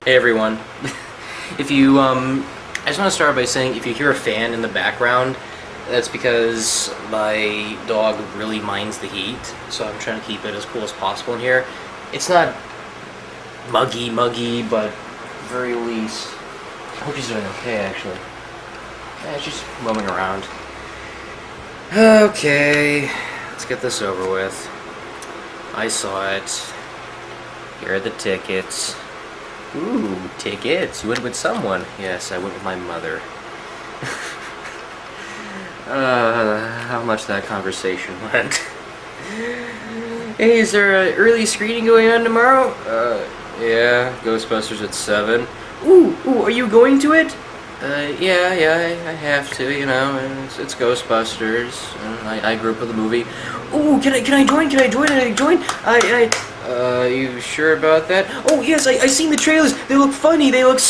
Hey everyone. If you, I just want to start by saying if you hear a fan in the background, that's because my dog really minds the heat, so I'm trying to keep it as cool as possible in here. It's not muggy, but very least, I hope she's doing okay actually. Yeah, she's roaming around. Okay, let's get this over with. I saw it. Here are the tickets. Ooh, tickets. You went with someone. Yes, I went with my mother. How much that conversation went. Hey, is there an early screening going on tomorrow? Yeah, Ghostbusters at 7. Ooh, are you going to it? Yeah, I have to, you know, it's Ghostbusters. I grew up with the movie. Ooh, can I join? You sure about that? Oh, yes, I seen the trailers. They look funny. They look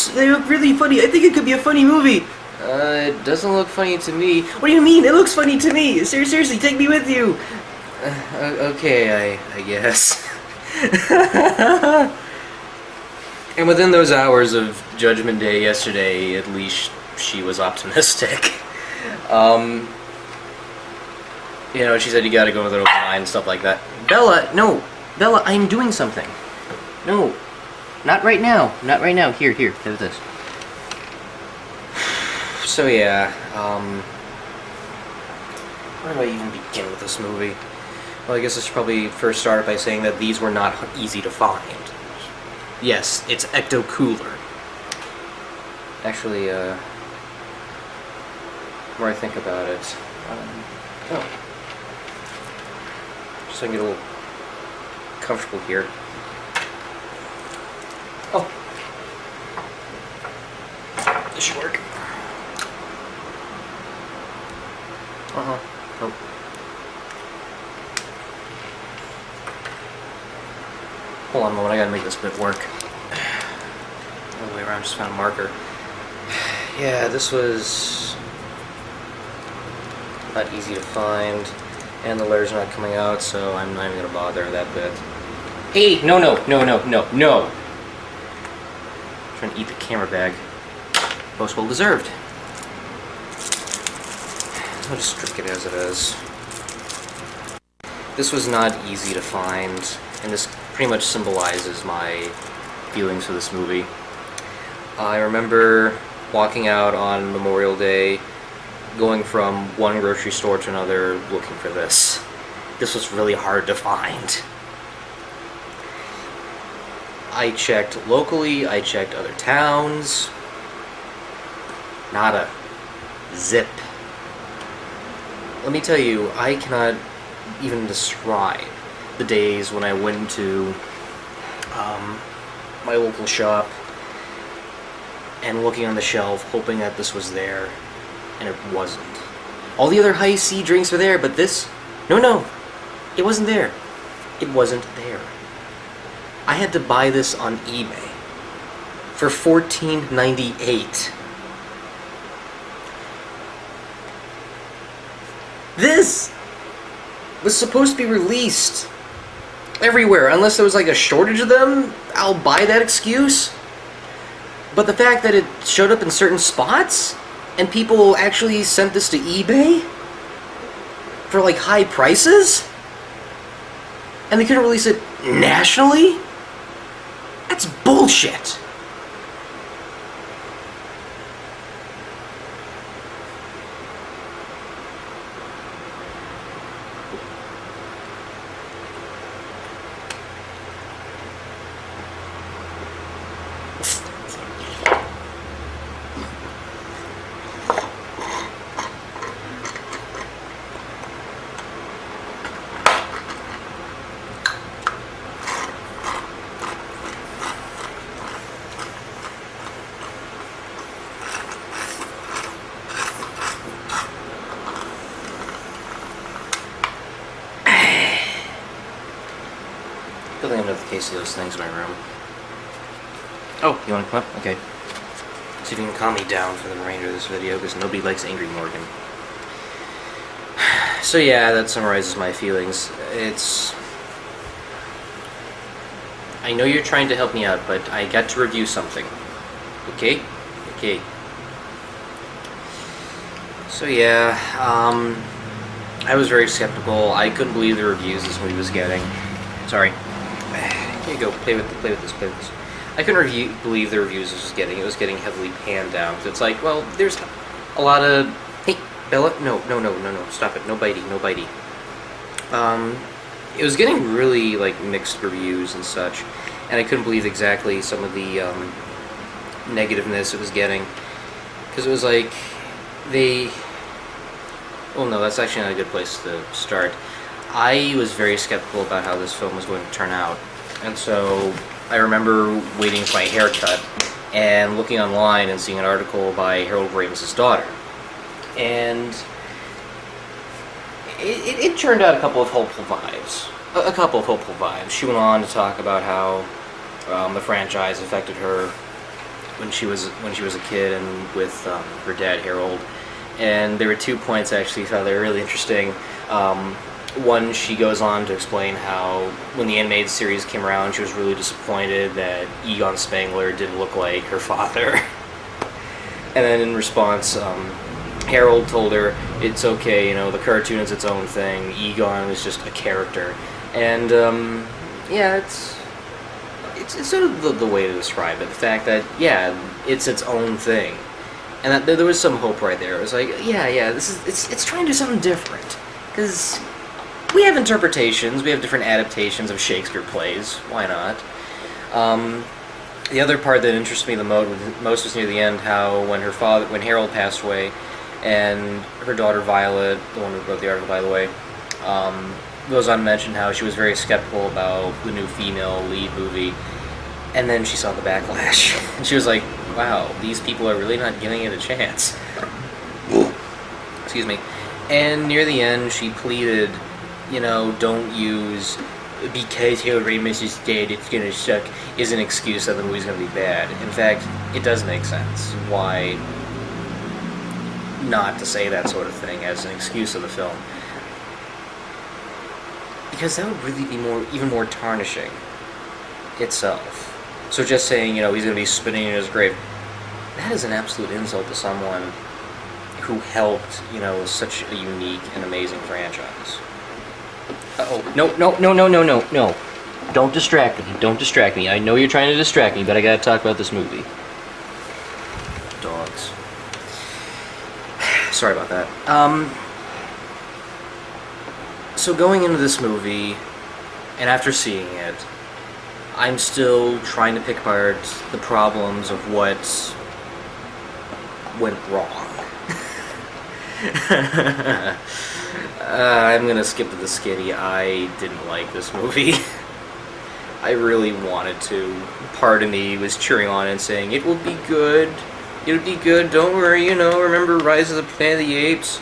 really funny. I think it could be a funny movie. It doesn't look funny to me. What do you mean? It looks funny to me. Seriously, take me with you. Okay, I guess. And within those hours of Judgment Day yesterday, at least she was optimistic. You know, she said you gotta go with an open mind and stuff like that. Bella, no! Bella, I'm doing something. No. Not right now. Not right now. Here, have this. So yeah, where do I even begin with this movie? Well, I guess I should probably first start by saying that these were not easy to find. Yes, it's Ecto Cooler. Actually, the more I think about it, just so I can get a little comfortable here. Oh, this should work. Nope. Hold on a moment, I gotta make this bit work. All the way around, just found a marker. Yeah, this was not easy to find, and the letter's not coming out, so I'm not even gonna bother that bit. Hey, no. I'm trying to eat the camera bag. Most well deserved. I'll just strike it as it is. This was not easy to find, and this pretty much symbolizes my feelings for this movie. I remember walking out on Memorial Day, going from one grocery store to another looking for this. This was really hard to find. I checked locally, I checked other towns. Nada. Zip. Let me tell you, I cannot even describe the days when I went to my local shop and looking on the shelf, hoping that this was there, and it wasn't. All the other high C drinks were there, but this, no, it wasn't there. It wasn't there. I had to buy this on eBay for $14.98. This was supposed to be released everywhere, unless there was like a shortage of them. I'll buy that excuse. But the fact that it showed up in certain spots, and people actually sent this to eBay for like high prices, and they couldn't release it nationally? That's bullshit. Good thing I have the case of those things in my room. Oh, you want to come up? Okay. See if you can calm me down for the remainder of this video, because nobody likes Angry Morgan. So yeah, that summarizes my feelings. I know you're trying to help me out, but I got to review something. Okay? Okay. So yeah, I was very skeptical. I couldn't believe the reviews this movie was getting. Sorry. Here you go. Play with this. I couldn't believe the reviews this was getting. It was getting heavily panned down. It's like, well, there's a lot of... Hey, Bella? No. Stop it. No bitey. It was getting really, like, mixed reviews and such. And I couldn't believe exactly some of the negativeness it was getting. Because it was like... Well, no, that's actually not a good place to start. I was very skeptical about how this film was going to turn out. And so I remember waiting for my haircut and looking online and seeing an article by Harold Ramis' daughter. And it turned out a couple of hopeful vibes. She went on to talk about how the franchise affected her when she was a kid and with her dad, Harold. And there were 2 points I actually thought they were really interesting. One, she goes on to explain how when the animated series came around, she was really disappointed that Egon Spengler didn't look like her father. And then in response, Harold told her, it's okay, the cartoon is its own thing, Egon is just a character. And, yeah, it's sort of the way to describe it, the fact that, yeah, it's its own thing. And that there was some hope right there. It was like, yeah, it's trying to do something different. Because we have interpretations, we have different adaptations of Shakespeare plays, why not? The other part that interested me the most was near the end, how when Harold passed away, and her daughter Violet, the one who wrote the article by the way, goes on to mention how she was very skeptical about the new female lead movie, and then she saw the backlash, and she was like, wow, these people are really not giving it a chance. Excuse me. And near the end, she pleaded, don't use, because Harold Ramis is dead, it's gonna suck, is an excuse that the movie's gonna be bad. In fact, it does make sense. Why not to say that sort of thing as an excuse of the film? Because that would really be even more tarnishing itself. So just saying, he's going to be spinning in his grave, that is an absolute insult to someone who helped, such a unique and amazing franchise. Uh-oh. No. Don't distract me. I know you're trying to distract me, but I gotta talk about this movie. Dogs. Sorry about that. So going into this movie, and after seeing it, I'm still trying to pick apart the problems of what went wrong. I'm gonna skip to the skitty. I didn't like this movie. I really wanted to. Part of me was cheering on and saying, it will be good. It'll be good, don't worry, remember Rise of the Planet of the Apes?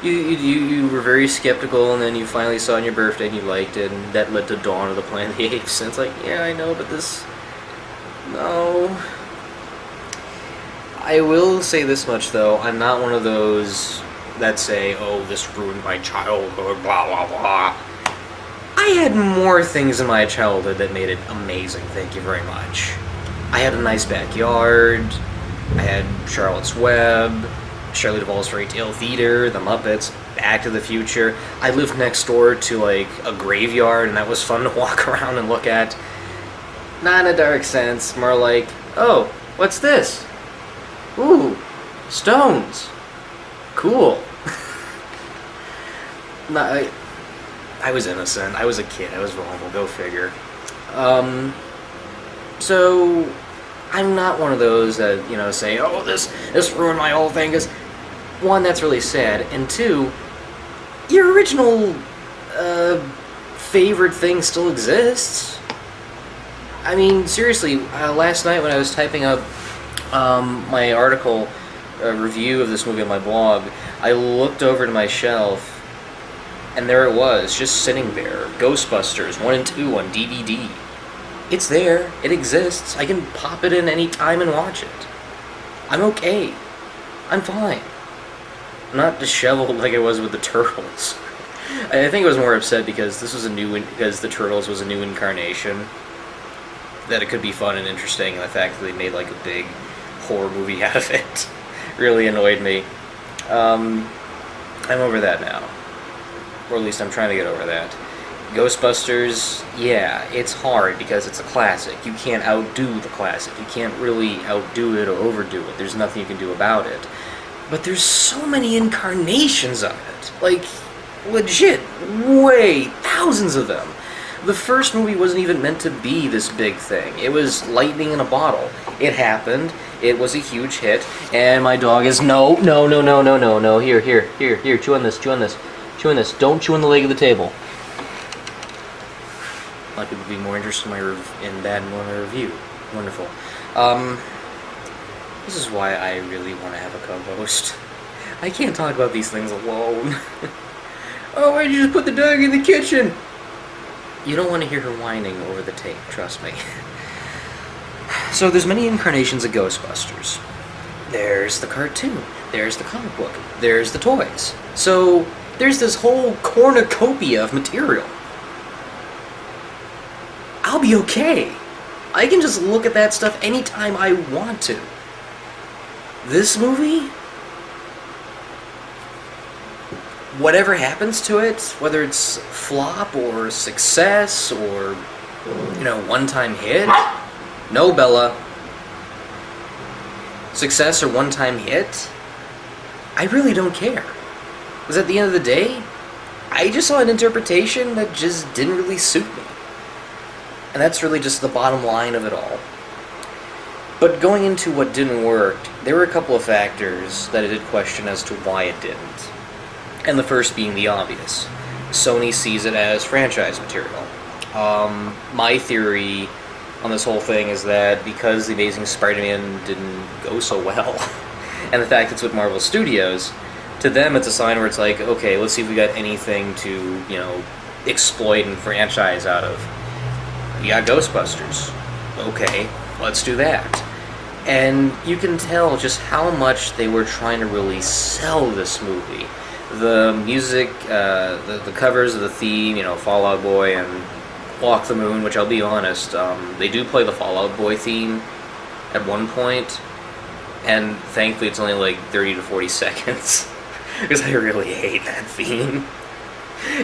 You were very skeptical, and then you finally saw it on your birthday and you liked it, and that led to Dawn of the Planet of the Apes. And it's like, yeah, I know, but this... No. I will say this much, though. I'm not one of those that say, oh, this ruined my childhood, blah, blah, blah. I had more things in my childhood that made it amazing, thank you very much. I had a nice backyard, I had Charlotte's Web, Shirley Duvall's Fairy Tale Theater, The Muppets, Back to the Future. I lived next door to, like, a graveyard, and that was fun to walk around and look at. Not in a dark sense, more like, oh, what's this? Ooh, stones. Cool. No, I was innocent. I was a kid. I was vulnerable. Go figure. So I'm not one of those that, say, oh, this ruined my whole thing. Because, one, that's really sad. And two, your original favorite thing still exists. I mean, seriously, last night when I was typing up my article, review of this movie on my blog, I looked over to my shelf, and there it was, just sitting there. Ghostbusters 1 and 2 on DVD. It's there. It exists. I can pop it in any time and watch it. I'm okay. I'm fine. I'm not disheveled like I was with the Turtles. I think I was more upset because this was because the Turtles was a new incarnation. that it could be fun and interesting, and the fact that they made like a big horror movie out of it really annoyed me. I'm over that now. Or at least I'm trying to get over that. Ghostbusters, yeah, it's hard because it's a classic. You can't outdo the classic. You can't really outdo it or overdo it. There's nothing you can do about it. But there's so many incarnations of it. Like, legit, way, thousands of them. The first movie wasn't even meant to be this big thing. It was lightning in a bottle. It happened. It was a huge hit. And my dog is, no, here, chew on this. Don't chew on the leg of the table. A lot of people would be more interested in that in my review. Wonderful. This is why I really want to have a co-host. I can't talk about these things alone. Oh, why'd you just put the dog in the kitchen? You don't want to hear her whining over the tape, trust me. So there's many incarnations of Ghostbusters. There's the cartoon, there's the comic book, there's the toys. So there's this whole cornucopia of material. I'll be okay. I can just look at that stuff anytime I want to. This movie, whatever happens to it, whether it's flop or success or, one-time hit. No, Bella. Success or one-time hit, I really don't care. Because at the end of the day, I just saw an interpretation that just didn't really suit me. And that's really just the bottom line of it all. But going into what didn't work, there were a couple of factors that I did question as to why it didn't. And the first being the obvious. Sony sees it as franchise material. My theory on this whole thing is that because The Amazing Spider-Man didn't go so well, and the fact it's with Marvel Studios, to them it's a sign where it's like, okay, let's see if we got anything to, exploit and franchise out of. You got Ghostbusters. Okay, let's do that. And you can tell just how much they were trying to really sell this movie. The music, the covers of the theme, Fall Out Boy and Walk the Moon, which I'll be honest, they do play the Fall Out Boy theme at one point, and thankfully it's only like 30 to 40 seconds, because I really hate that theme.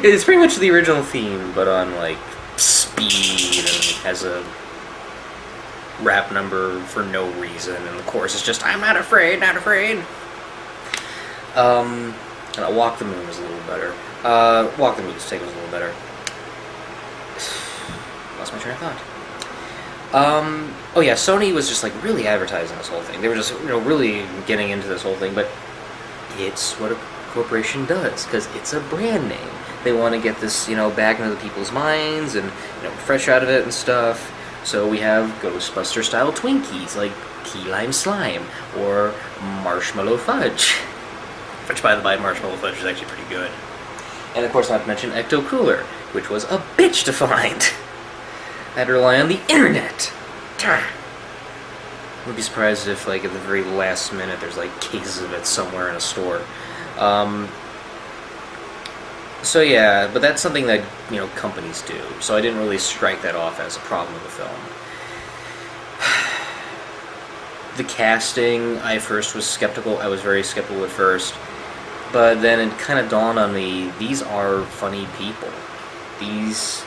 It's pretty much the original theme, but on like speed, and has a rap number for no reason, and the chorus is just, I'm not afraid, not afraid. Walk the Moon was a little better. Walk the Moon's take was a little better. Lost my train of thought. Oh yeah, Sony was just like really advertising this whole thing. They were just, really getting into this whole thing, but it's what a corporation does, because it's a brand name. They want to get this, back into the people's minds and, fresh out of it and stuff. So we have Ghostbuster-style Twinkies, like Key Lime Slime, or Marshmallow Fudge. Which, by the by, Marshmallow Fudge is actually pretty good. And of course, not to mention Ecto Cooler, which was a bitch to find. I had to rely on the internet. I wouldn't be surprised if, like, at the very last minute, there's, like, cases of it somewhere in a store. So yeah, but that's something that, companies do. So I didn't really strike that off as a problem of the film. The casting, I first was skeptical. I was very skeptical at first. But then it kind of dawned on me, these are funny people. These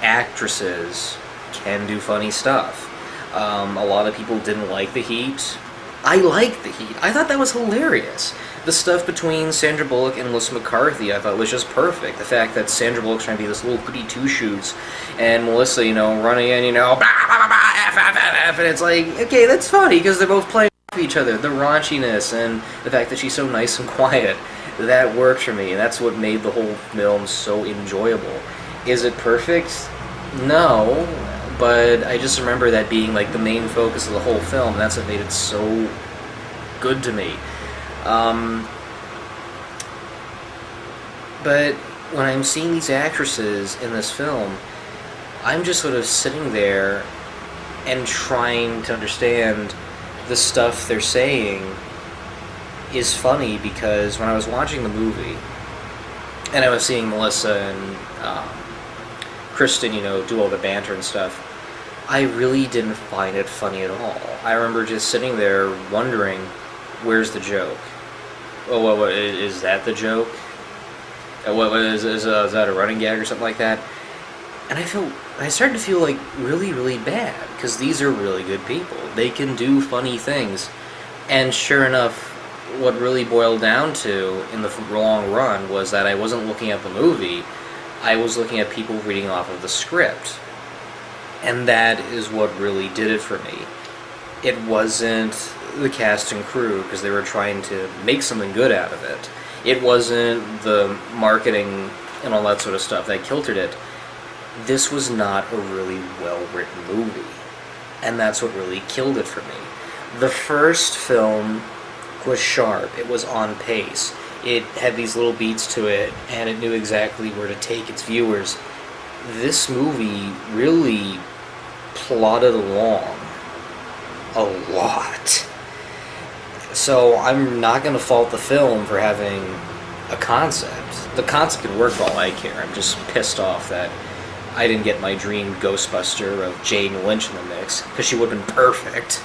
actresses can do funny stuff. A lot of people didn't like the heat. I liked the heat. I thought that was hilarious. The stuff between Sandra Bullock and Melissa McCarthy I thought was just perfect. The fact that Sandra Bullock's trying to be this little goody two-shoes, and Melissa, running in, blah, blah, blah, blah, F, F, F, F, and it's like, okay, that's funny, because they're both playing off each other. The raunchiness and the fact that she's so nice and quiet, that worked for me, and that's what made the whole film so enjoyable. Is it perfect? No, but I just remember that being like the main focus of the whole film, and that's what made it so good to me. But when I'm seeing these actresses in this film, I'm just sort of sitting there and trying to understand the stuff they're saying is funny, because when I was watching the movie and I was seeing Melissa and Kristen, do all the banter and stuff, I really didn't find it funny at all. I remember just sitting there wondering, where's the joke? Oh, what is that the joke? What is that a running gag or something like that? And I started to feel like really, really bad, because these are really good people. They can do funny things. And sure enough, what really boiled down to, in the long run, was that I wasn't looking at the movie, I was looking at people reading off of the script. And that is what really did it for me. It wasn't the cast and crew, because they were trying to make something good out of it. It wasn't the marketing and all that sort of stuff that kiltered it. This was not a really well-written movie. And that's what really killed it for me. The first film was sharp. It was on pace. It had these little beats to it, and it knew exactly where to take its viewers. This movie really plodded along a lot. So I'm not going to fault the film for having a concept. The concept can work for all I care. I'm just pissed off that I didn't get my dream Ghostbuster of Jane Lynch in the mix, because she would have been perfect.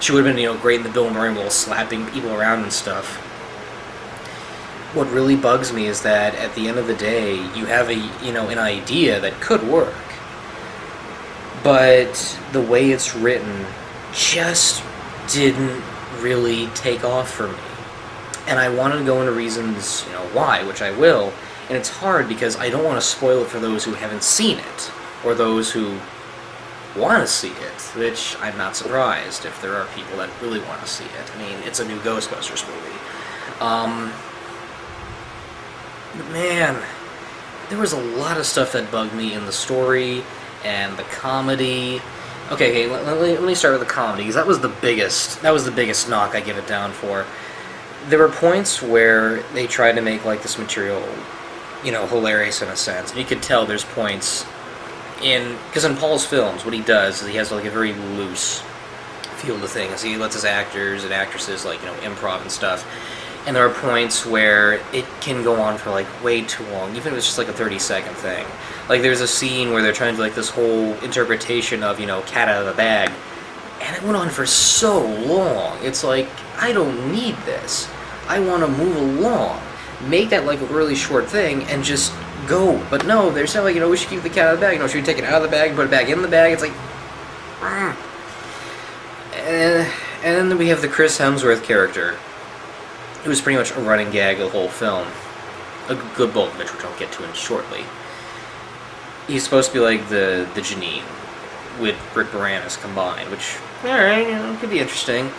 She would have been, great in the Bill Murray role, slapping people around and stuff. What really bugs me is that at the end of the day, you have an idea that could work, but the way it's written just didn't really take off for me. And I wanted to go into reasons, why, which I will, and it's hard because I don't want to spoil it for those who haven't seen it, or those who want to see it, which I'm not surprised if there are people that really want to see it. I mean, it's a new Ghostbusters movie. But man, there was a lot of stuff that bugged me in the story and the comedy. Okay, let me start with the comedy, because that was the biggest knock I give it down for. There were points where they tried to make this material, hilarious in a sense, and you could tell there's points because in Paul's films, what he does is he has a very loose feel to things. He lets his actors and actresses improv and stuff. And there are points where it can go on for way too long, even if it's just a 30-second thing. There's a scene where they're trying to do this whole interpretation of, cat out of the bag, and it went on for so long. It's I don't need this. I want to move along. Make that a really short thing and just go. But no, they're saying we should keep the cat out of the bag. Should we take it out of the bag and put it back in the bag? It's and then we have the Chris Hemsworth character, who was pretty much a running gag of the whole film. A good bulk of which I'll get to in shortly. He's supposed to be the Janine with Rick Moranis combined, which, alright, could be interesting.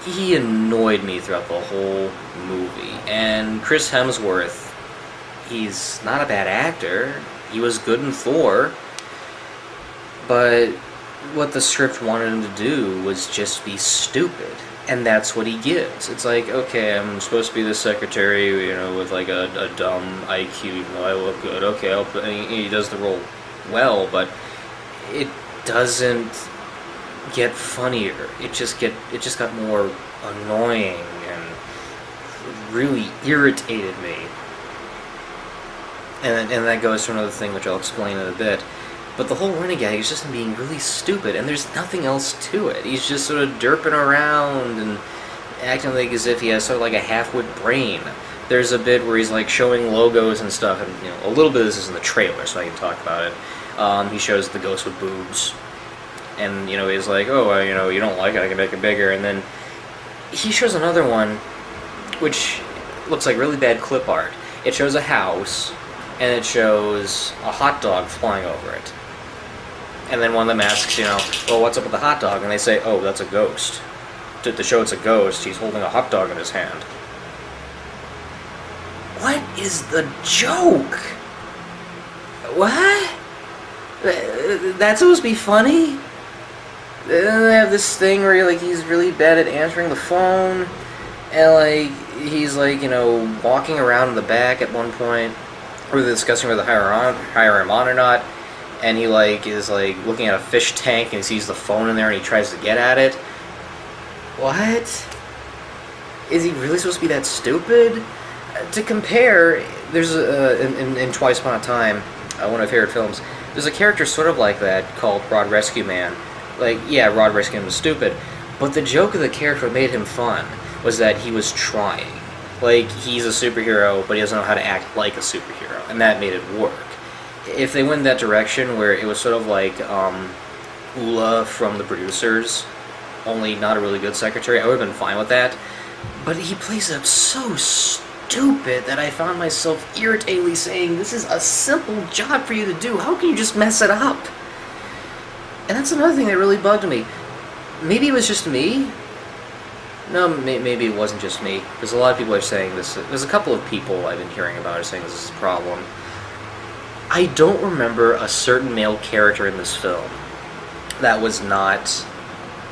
He annoyed me throughout the whole movie. And Chris Hemsworth, he's not a bad actor. He was good in Thor. But what the script wanted him to do was just be stupid. And that's what he gives. It's okay, I'm supposed to be the secretary, with a dumb IQ, even though I look good. Okay, he does the role well, but it doesn't get funnier. It just got more annoying and really irritated me. And that goes to another thing, which I'll explain in a bit. But the whole running gag is just him being really stupid, and there's nothing else to it. He's just sort of derping around and acting as if he has sort of a half-wit brain. There's a bit where he's showing logos and stuff, and a little bit of this is in the trailer, so I can talk about it. He shows the ghost with boobs, and he's oh, you don't like it, I can make it bigger. And then he shows another one, which looks like really bad clip art. It shows a house, and it shows a hot dog flying over it. And then one of them asks, well, what's up with the hot dog? And they say, oh, that's a ghost. To show it's a ghost, he's holding a hot dog in his hand. What is the joke? What? That's supposed to be funny? Then they have this thing where he's really bad at answering the phone, and he's walking around in the back at one point, where they're discussing whether to hire him on or not, and he is looking at a fish tank and he sees the phone in there and he tries to get at it. What? Is he really supposed to be that stupid? To compare, there's in Twice Upon a Time, one of my favorite films, There's a character sort of like that called Rod Rescue Man. Like, yeah, Rod Rescue Man was stupid, but the joke of the character that made him fun was that he was trying. Like, he's a superhero, but he doesn't know how to act like a superhero, and that made it work. If they went in that direction where it was sort of like Ula from the producers, only not a really good secretary, I would have been fine with that. But he plays it so stupid that I found myself irritatedly saying, this is a simple job for you to do, how can you just mess it up? And that's another thing that really bugged me. Maybe it was just me? No, maybe it wasn't just me, because a lot of people are saying this. There's a couple of people I've been hearing about are saying this is a problem. I don't remember a certain male character in this film that was not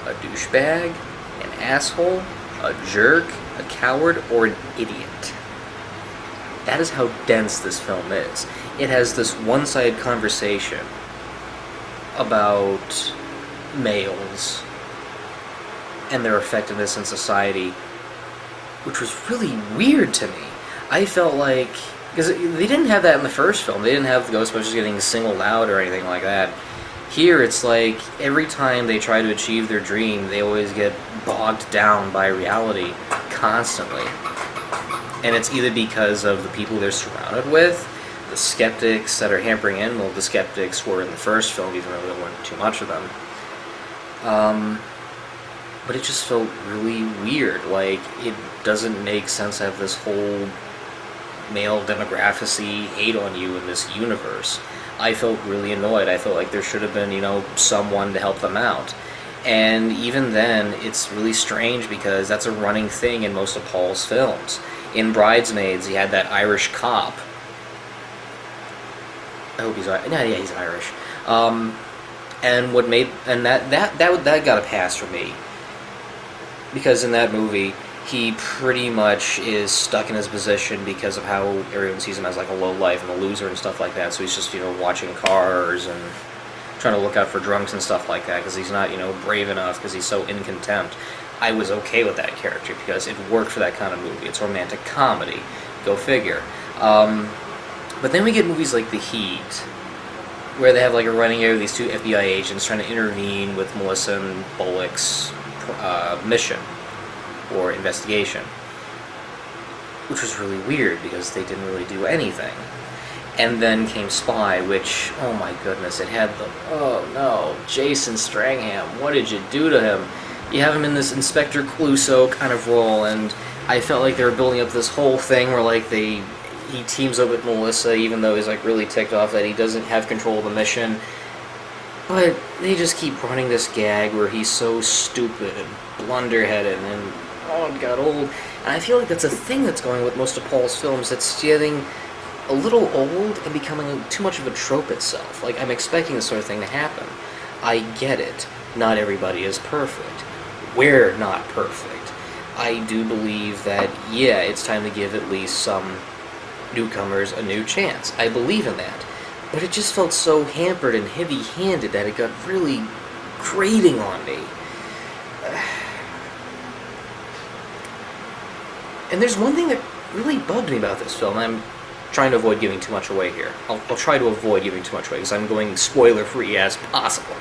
a douchebag, an asshole, a jerk, a coward, or an idiot. That is how dense this film is. It has this one-sided conversation about males and their effectiveness in society, which was really weird to me. I felt like, because they didn't have that in the first film, they didn't have the Ghostbusters getting singled out or anything like that. Here, it's like, every time they try to achieve their dream, they always get bogged down by reality, constantly. And it's either because of the people they're surrounded with, the skeptics that are hampering in, well, the skeptics were in the first film, even though there weren't too much of them. But it just felt really weird. Like, it doesn't make sense to have this whole male demographicy hate on you in this universe. I felt really annoyed. I felt like there should have been, someone to help them out. And even then, it's really strange because that's a running thing in most of Paul's films. In Bridesmaids, he had that Irish cop. I hope he's Irish. Yeah, he's Irish. And what made that got a pass for me, because in that movie he pretty much is stuck in his position because of how everyone sees him as like a lowlife and a loser and stuff like that. So he's just watching cars and trying to look out for drunks and stuff like that because he's not brave enough because he's so in contempt. I was okay with that character because it worked for that kind of movie. It's a romantic comedy. Go figure. But then we get movies like The Heat, where they have like a running area with these two FBI agents trying to intervene with Melissa and Bullock's mission or investigation, which was really weird because they didn't really do anything. And then came Spy, which, oh my goodness, it had oh no, Jason Strangham, what did you do to him? You have him in this Inspector Clouseau kind of role, and I felt like they were building up this whole thing where like he teams up with Melissa even though he's like really ticked off that he doesn't have control of the mission. But they just keep running this gag where he's so stupid and blunderheaded and it got old. And I feel like that's a thing that's going with most of Paul's films. It's getting a little old and becoming too much of a trope itself. Like, I'm expecting this sort of thing to happen. I get it. Not everybody is perfect. We're not perfect. I do believe that, yeah, it's time to give at least some newcomers a new chance. I believe in that. But it just felt so hampered and heavy-handed that it got really grating on me. And there's one thing that really bugged me about this film. I'm trying to avoid giving too much away here. I'll try to avoid giving too much away because I'm going spoiler-free as possible.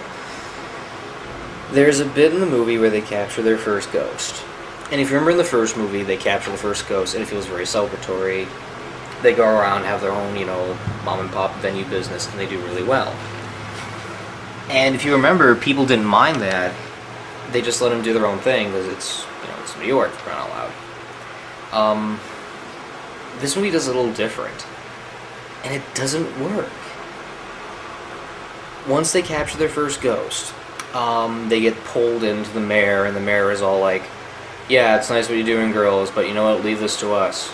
There's a bit in the movie where they capture their first ghost. And if you remember in the first movie, they capture the first ghost and it feels very celebratory. They go around, have their own, mom and pop venue business, and they do really well. And if you remember, people didn't mind that. They just let them do their own thing because it's New York, for crying out loud. This movie does a little different, and it doesn't work. Once they capture their first ghost, they get pulled into the mayor, and the mayor is all like, yeah, it's nice what you're doing, girls, but you know what, leave this to us.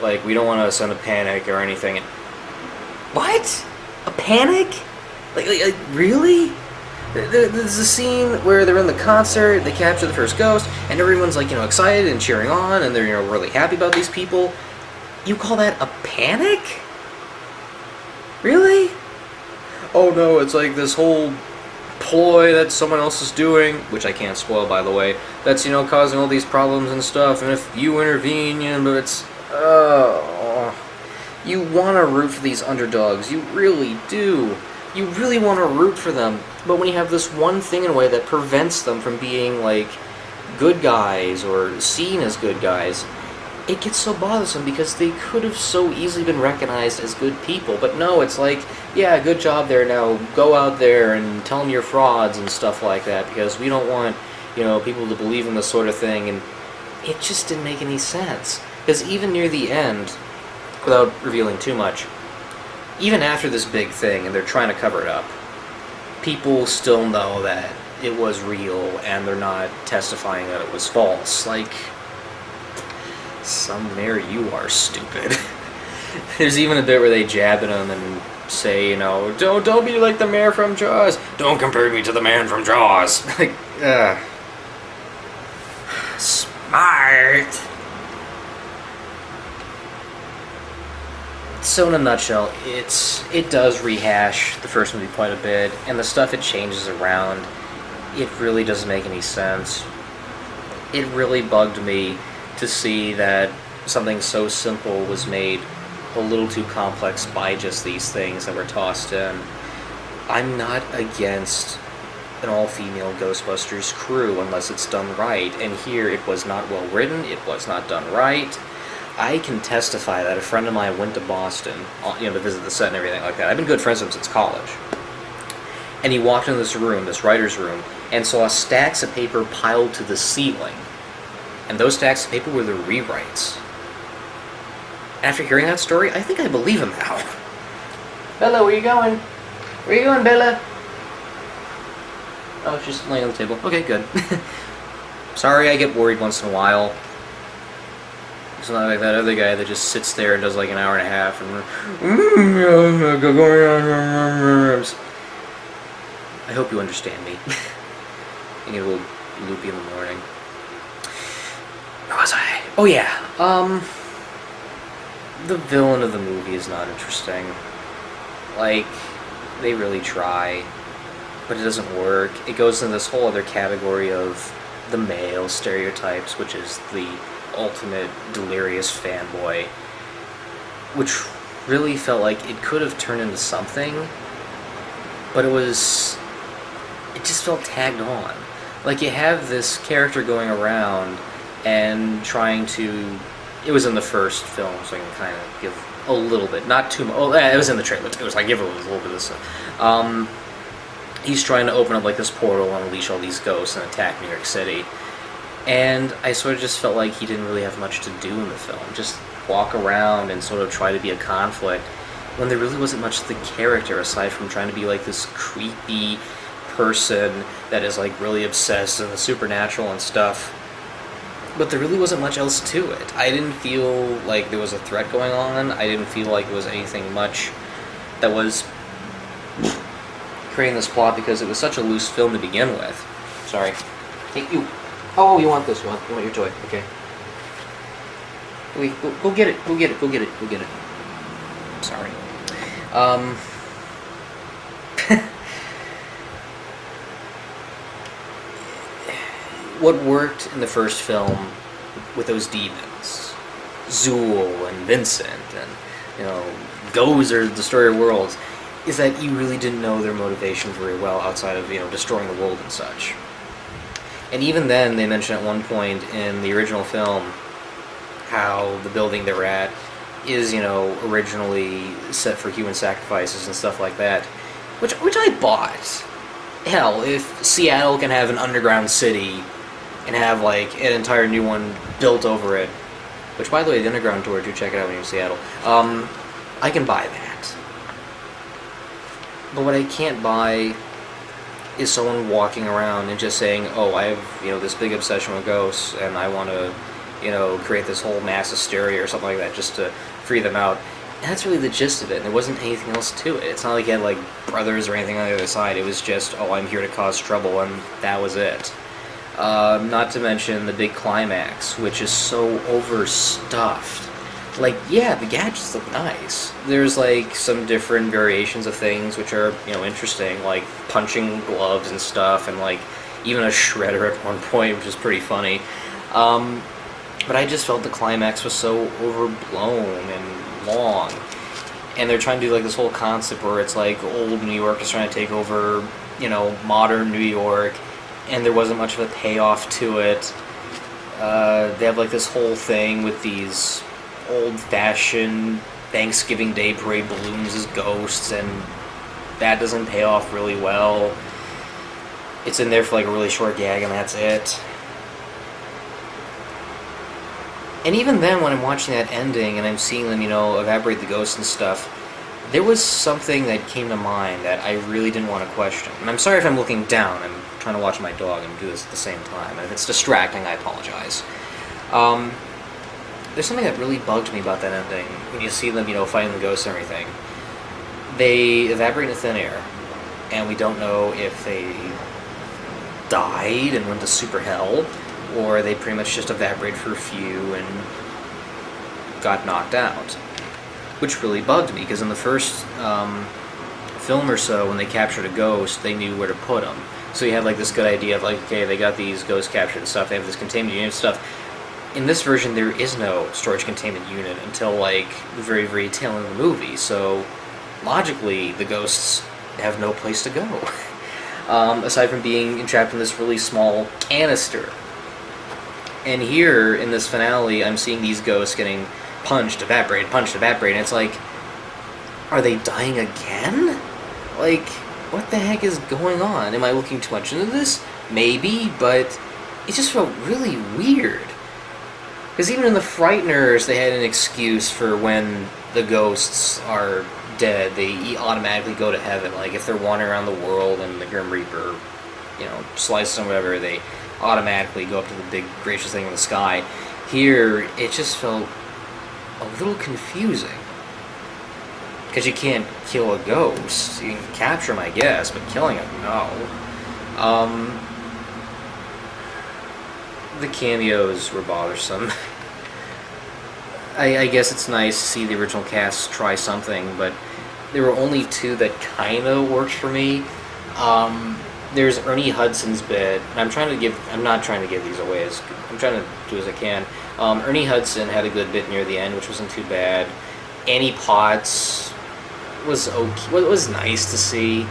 Like, we don't want to send a panic or anything. What? A panic? Like really? There's a scene where they're in the concert, they capture the first ghost, and everyone's like, excited and cheering on, and they're, really happy about these people. You call that a panic? Really? Oh no, it's like this whole ploy that someone else is doing, which I can't spoil, by the way, that's, causing all these problems and stuff, and if you intervene, but it's, you want to root for these underdogs, you really do. you really want to root for them, but when you have this one thing in a way that prevents them from being, like, good guys or seen as good guys, it gets so bothersome because they could have so easily been recognized as good people. But no, it's like, yeah, good job there, now go out there and tell them you're frauds and stuff like that, because we don't want, you know, people to believe in this sort of thing. And it just didn't make any sense. Because even near the end, without revealing too much, even after this big thing and they're trying to cover it up, people still know that it was real and they're not testifying that it was false. Like, some mayor, you are stupid. There's even a bit where they jab at him and say, you know, don't be like the mayor from Jaws. Don't compare me to the man from Jaws. Like, smart. So in a nutshell, it does rehash the first movie quite a bit, and the stuff it changes around, it really doesn't make any sense. It really bugged me to see that something so simple was made a little too complex by just these things that were tossed in. I'm not against an all-female Ghostbusters crew unless it's done right, and here it was not well written, it was not done right. I can testify that a friend of mine went to Boston, you know, to visit the set and everything like that. I've been good friends with him since college. And he walked into this room, this writer's room, and saw stacks of paper piled to the ceiling. And those stacks of paper were the rewrites. After hearing that story, I think I believe him now. Bella, where you going? Where you going, Bella? Oh, she's laying on the table. Okay, good. Sorry, I get worried once in a while. It's not like that other guy that just sits there and does like an hour and a half and I hope you understand me. I get a little loopy in the morning. Where was I? Oh yeah. The villain of the movie is not interesting. Like, they really try, but it doesn't work. It goes into this whole other category of the male stereotypes, which is the ultimate delirious fanboy, which really felt like it could have turned into something, but it just felt tagged on. Like, you have this character going around and trying to, it was in the first film, so I can kind of give a little bit, not too much, oh, it was in the trailer, it was like, give it a little bit of this. He's trying to open up like this portal and unleash all these ghosts and attack New York City. And I sort of just felt like he didn't really have much to do in the film. Just walk around and sort of try to be a conflict, when there really wasn't much to the character aside from trying to be like this creepy person that is like really obsessed in the supernatural and stuff. But there really wasn't much else to it. I didn't feel like there was a threat going on. I didn't feel like there was anything much that was creating this plot, because it was such a loose film to begin with. Sorry. Hey, you. Oh, you want this one. You want your toy. Okay. Wait, go get it. Go get it. Go get it. Go get it. Sorry. What worked in the first film with those demons, Zool and Vincent and, you know, Gozer, Destroyer Worlds, is that you really didn't know their motivation very well outside of, you know, destroying the world and such. And even then, they mentioned at one point in the original film how the building they were at is, you know, originally set for human sacrifices and stuff like that, which I bought. Hell, if Seattle can have an underground city and have, like, an entire new one built over it, which, by the way, the underground tour, do check it out when you're in Seattle, I can buy that. But what I can't buy is someone walking around and just saying, oh, I have, you know, this big obsession with ghosts, and I want to, you know, create this whole mass hysteria or something like that just to free them out. And that's really the gist of it. There wasn't anything else to it. It's not like he had, like, brothers or anything on the other side. It was just, oh, I'm here to cause trouble, and that was it. Not to mention the big climax, which is so overstuffed. Like, yeah, the gadgets look nice. There's, like, some different variations of things which are, you know, interesting, like punching gloves and stuff, and, like, even a shredder at one point, which is pretty funny. But I just felt the climax was so overblown and long. and they're trying to do like this whole concept where it's like old New York is trying to take over, you know, modern New York, and there wasn't much of a payoff to it. They have like this whole thing with these old-fashioned Thanksgiving Day parade balloons as ghosts, and that doesn't pay off really well. It's in there for like a really short gag, and that's it. And even then, when I'm watching that ending and I'm seeing them, you know, evaporate the ghosts and stuff, there was something that came to mind that I really didn't want to question. And I'm sorry if I'm looking down. I'm trying to watch my dog and do this at the same time. And if it's distracting, I apologize. There's something that really bugged me about that ending. When you see them, you know, fighting the ghosts and everything. They evaporate into thin air. And we don't know if they died and went to super hell, or they pretty much just evaporated for a few and got knocked out. Which really bugged me, because in the first film or so, when they captured a ghost, they knew where to put them. So you had like this good idea of like, okay, they got these ghosts captured and stuff, they have this containment unit stuff. In this version, there is no storage containment unit until like the very, very tail end of the movie, so logically, the ghosts have no place to go. Aside from being entrapped in this really small canister. And here, in this finale, I'm seeing these ghosts getting punched, evaporate, and it's like, are they dying again? Like, what the heck is going on? Am I looking too much into this? Maybe, but it just felt really weird. Because even in the Frighteners, they had an excuse for when the ghosts are dead, they automatically go to heaven. Like, if they're wandering around the world and the Grim Reaper, you know, slices them, whatever, they automatically go up to the big gracious thing in the sky. Here, it just felt a little confusing. Because you can't kill a ghost. You can capture them, I guess, but killing them, no. The cameos were bothersome. I guess it's nice to see the original cast try something, but there were only two that kind of worked for me. There's Ernie Hudson's bit, and I'm not trying to give these away, I'm trying to do as I can. Ernie Hudson had a good bit near the end, which wasn't too bad. Annie Potts was okay. It was nice to see.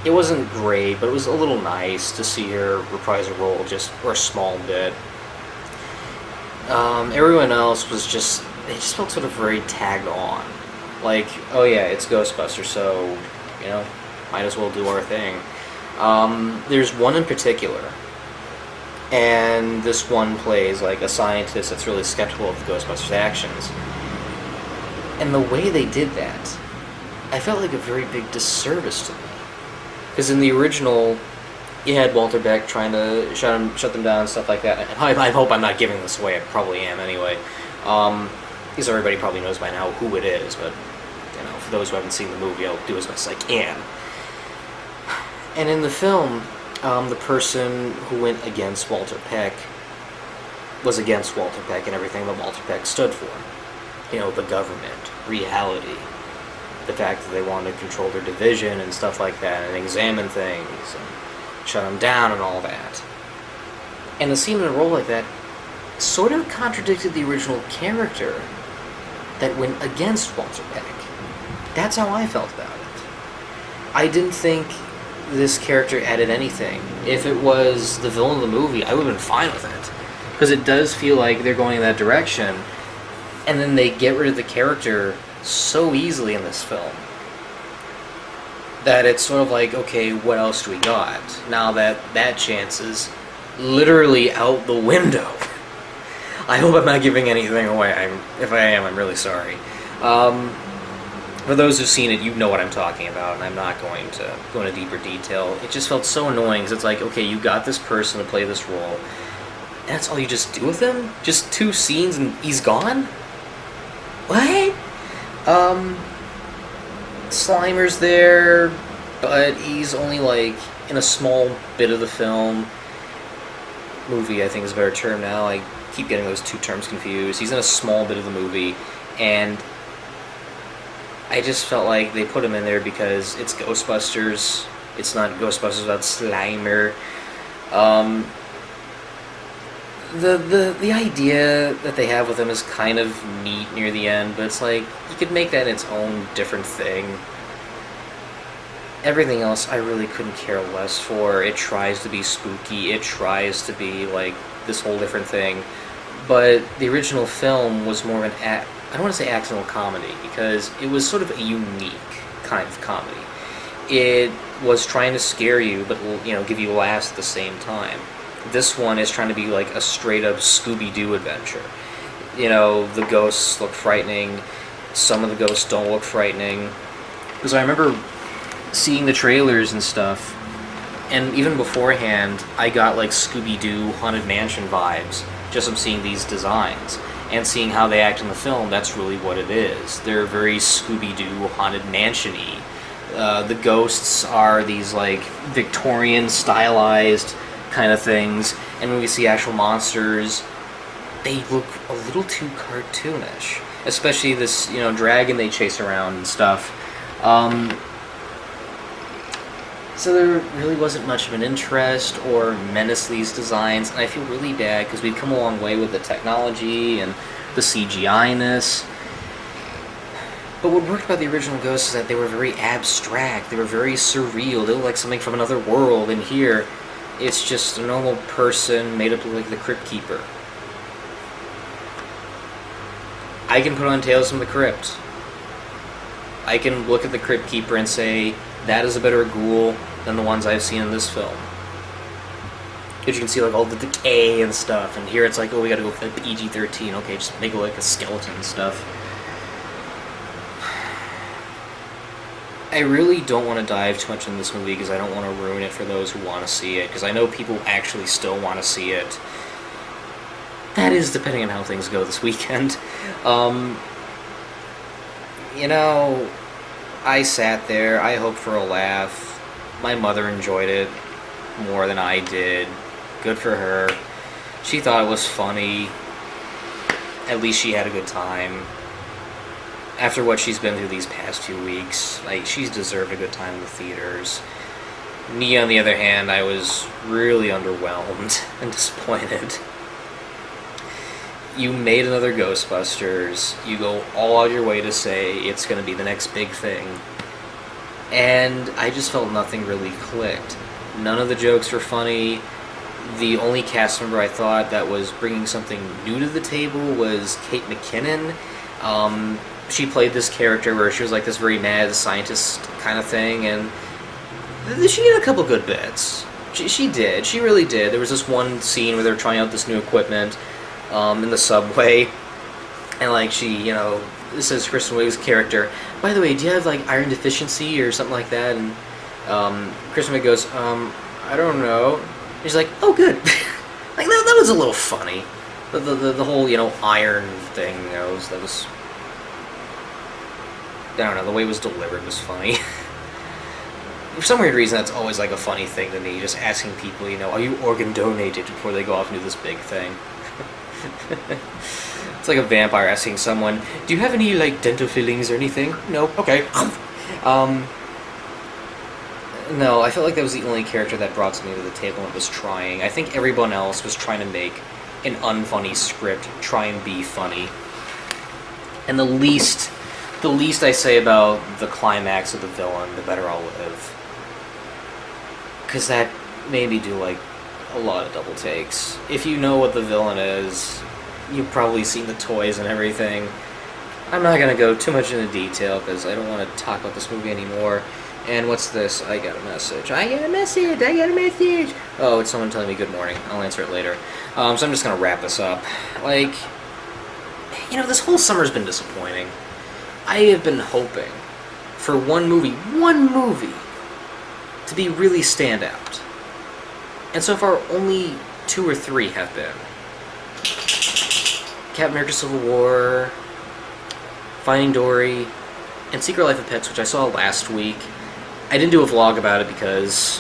It wasn't great, but it was a little nice to see her reprise a role just for a small bit. Everyone else was just, they just felt sort of very tagged on. Like, oh yeah, it's Ghostbusters, so, you know, might as well do our thing. There's one in particular, and this one plays like a scientist that's really skeptical of the Ghostbusters' actions. And the way they did that, I felt like a very big disservice to me. Because in the original, you had Walter Beck trying to shut them down and stuff like that. And I hope I'm not giving this away. I probably am anyway. Because everybody probably knows by now who it is. But, you know, for those who haven't seen the movie, I'll do as best I can. And in the film, the person who went against Walter Peck was against Walter Peck and everything that Walter Peck stood for. You know, the government, reality, the fact that they wanted to control their division and stuff like that, and examine things, and shut them down and all that. And to see him in a role like that sort of contradicted the original character that went against Walter Peck. That's how I felt about it. I didn't think this character added anything. If it was the villain of the movie, I would have been fine with it. Because it does feel like they're going in that direction, and then they get rid of the character so easily in this film that it's sort of like, okay, what else do we got? Now that chance is literally out the window. I hope I'm not giving anything away. If I am, I'm really sorry. For those who've seen it, you know what I'm talking about, and I'm not going to go into deeper detail. It just felt so annoying, because it's like, okay, you got this person to play this role, and that's all you just do with him? Just 2 scenes and he's gone? What? Slimer's there, but he's only like in a small bit of the film. Movie, I think, is a better term now. I keep getting those 2 terms confused. He's in a small bit of the movie, and I just felt like they put him in there because it's Ghostbusters. It's not Ghostbusters without Slimer. The idea that they have with him is kind of neat near the end, but it's like you could make that its own different thing. Everything else I really couldn't care less for. It tries to be spooky, it tries to be like this whole different thing, but the original film was more of an I don't want to say accidental comedy, because it was sort of a unique kind of comedy. It was trying to scare you, but give you laughs at the same time. This one is trying to be like a straight-up Scooby-Doo adventure. The ghosts look frightening. Some of the ghosts don't look frightening. Because I remember seeing the trailers and stuff, and even beforehand, I got like Scooby-Doo Haunted Mansion vibes just from seeing these designs. And seeing how they act in the film, that's really what it is. They're very Scooby-Doo Haunted Mansion-y. The ghosts are these like Victorian stylized kind of things, and when we see actual monsters, they look a little too cartoonish. Especially this, dragon they chase around and stuff. So there really wasn't much of an interest or menace to these designs, and I feel really bad because we've come a long way with the technology and the CGI-ness. But what worked about the original Ghosts is that they were very abstract, they were very surreal, they looked like something from another world, and here, it's just a normal person made up to look like the Crypt Keeper. I can put on Tales from the Crypt. I can look at the Crypt Keeper and say, that is a better ghoul than the ones I've seen in this film. Because you can see like all the decay and stuff, and here it's like, oh, we gotta go for the PG-13, okay, just make it like a skeleton and stuff. I really don't want to dive too much into this movie because I don't want to ruin it for those who want to see it, because I know people actually still want to see it. That is depending on how things go this weekend. I sat there, I hoped for a laugh. My mother enjoyed it more than I did. Good for her. She thought it was funny. At least she had a good time. After what she's been through these past few weeks, she's deserved a good time in the theaters. Me, on the other hand, I was really underwhelmed and disappointed. You made another Ghostbusters, you go all out your way to say it's going to be the next big thing, and I just felt nothing really clicked. None of the jokes were funny. The only cast member I thought that was bringing something new to the table was Kate McKinnon. She played this character where she was like this very mad scientist kind of thing, and she did a couple good bits. She did. She really did. There was this one scene where they were trying out this new equipment in the subway, and this is Kristen Wiig's character. By the way, do you have iron deficiency or something like that? And Kristen Wiig goes, I don't know. And she's like, oh, good. that was a little funny. The whole iron thing. That was. I don't know, the way it was delivered was funny. For some weird reason, that's always a funny thing to me, just asking people, are you organ donated before they go off and do this big thing? It's like a vampire asking someone, do you have any, dental fillings or anything? No? Okay. No, I felt like that was the only character that brought something to the table and was trying. I think everyone else was trying to make an unfunny script, try and be funny. And the least I say about the climax of the villain, the better I'll live. Because that made me do, a lot of double takes. If you know what the villain is, you've probably seen the toys and everything. I'm not going to go too much into detail, because I don't want to talk about this movie anymore. And what's this? I got a message. Oh, it's someone telling me good morning. I'll answer it later. So I'm just going to wrap this up. This whole summer's been disappointing. I have been hoping for one movie, to be really stand out. And so far, only 2 or 3 have been. Captain America Civil War, Finding Dory, and Secret Life of Pets, which I saw last week. I didn't do a vlog about it because,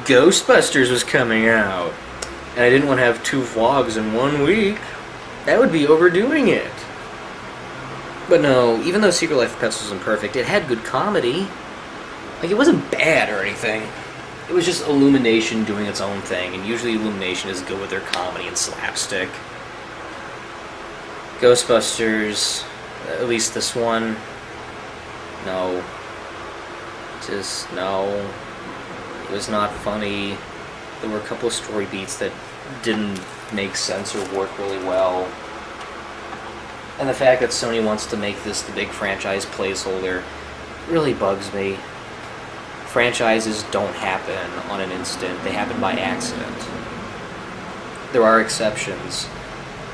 Ghostbusters was coming out. And I didn't want to have 2 vlogs in 1 week. That would be overdoing it. But no, even though Secret Life of Pets wasn't perfect, it had good comedy. It wasn't bad or anything. It was just Illumination doing its own thing, and usually Illumination is good with their comedy and slapstick. Ghostbusters, at least this one, no. Just, no. It was not funny. There were a couple of story beats that didn't make sense or work really well. And the fact that Sony wants to make this the big franchise placeholder really bugs me. Franchises don't happen on an instant, they happen by accident. There are exceptions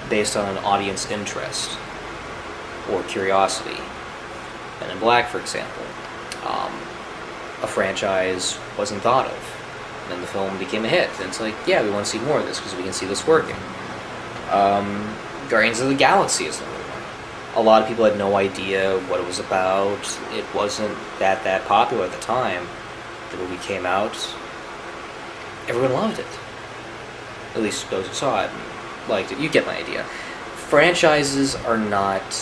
based on an audience interest or curiosity. Men in Black, for example. A franchise wasn't thought of. And then the film became a hit. And it's like, yeah, we want to see more of this because we can see this working. Guardians of the Galaxy is another one. A lot of people had no idea what it was about. It wasn't that popular at the time. The movie came out. Everyone loved it. At least those who saw it and liked it. You get my idea. Franchises are not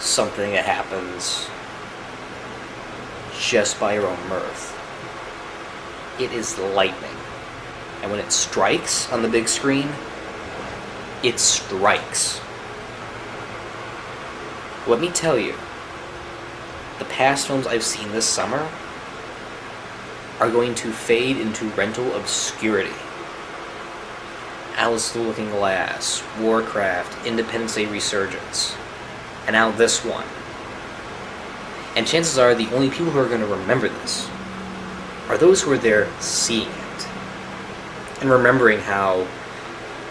something that happens just by your own mirth. It is lightning. And when it strikes on the big screen, it strikes. Let me tell you, the past films I've seen this summer are going to fade into rental obscurity. Alice the Looking Glass, Warcraft, Independence Day Resurgence, and now this one. And chances are the only people who are going to remember this are those who are there seeing it and remembering how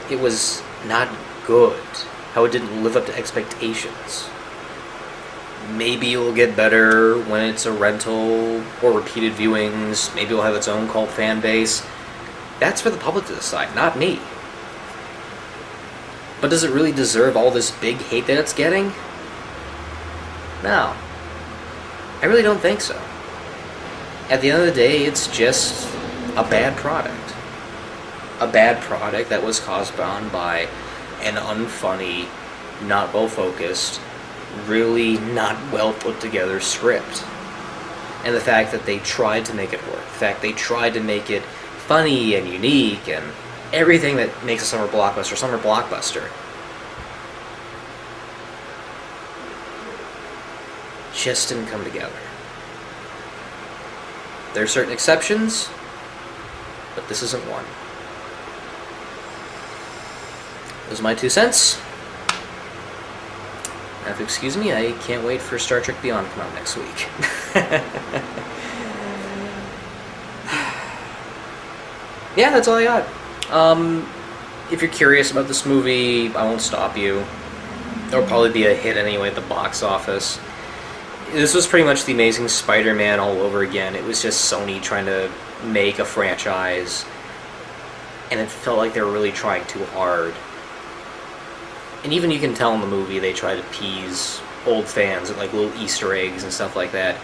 it was not good, how it didn't live up to expectations. Maybe it'll get better when it's a rental or repeated viewings. Maybe it'll have its own cult fan base. That's for the public to decide, not me. But does it really deserve all this big hate that it's getting? No. I really don't think so. At the end of the day, it's just a bad product. A bad product that was caused by an unfunny, not well-focused, really not well put together script. And the fact that they tried to make it work. The fact they tried to make it funny and unique and everything that makes a summer blockbuster. Just didn't come together. There are certain exceptions, but this isn't one. Those are my 2 cents. Now, if you excuse me, I can't wait for Star Trek Beyond to come out next week. Yeah, that's all I got. If you're curious about this movie, I won't stop you. It'll probably be a hit anyway at the box office. This was pretty much The Amazing Spider-Man all over again. It was just Sony trying to make a franchise, and it felt like they were really trying too hard. And even you can tell in the movie they try to appease old fans with like little Easter eggs and stuff like that.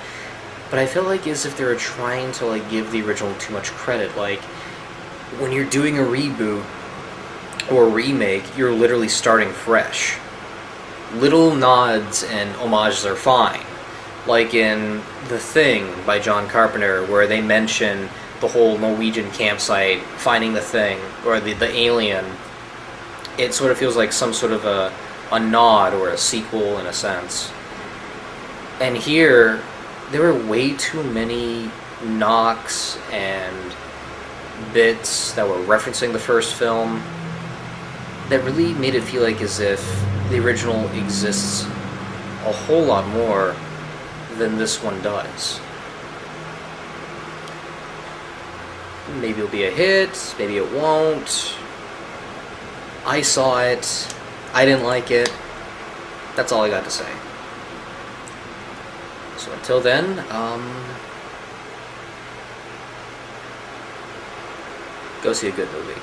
But I feel like as if they were trying to like give the original too much credit. Like when you're doing a reboot or a remake, you're literally starting fresh. Little nods and homages are fine. Like in The Thing by John Carpenter, where they mention the whole Norwegian campsite, finding the thing, or the alien. It sort of feels like some sort of a nod or a sequel in a sense. And here, there were way too many knocks and bits that were referencing the first film that really made it feel like as if the original exists a whole lot more than this one does. Maybe it'll be a hit, maybe it won't. I saw it, I didn't like it. That's all I got to say. So until then, go see a good movie.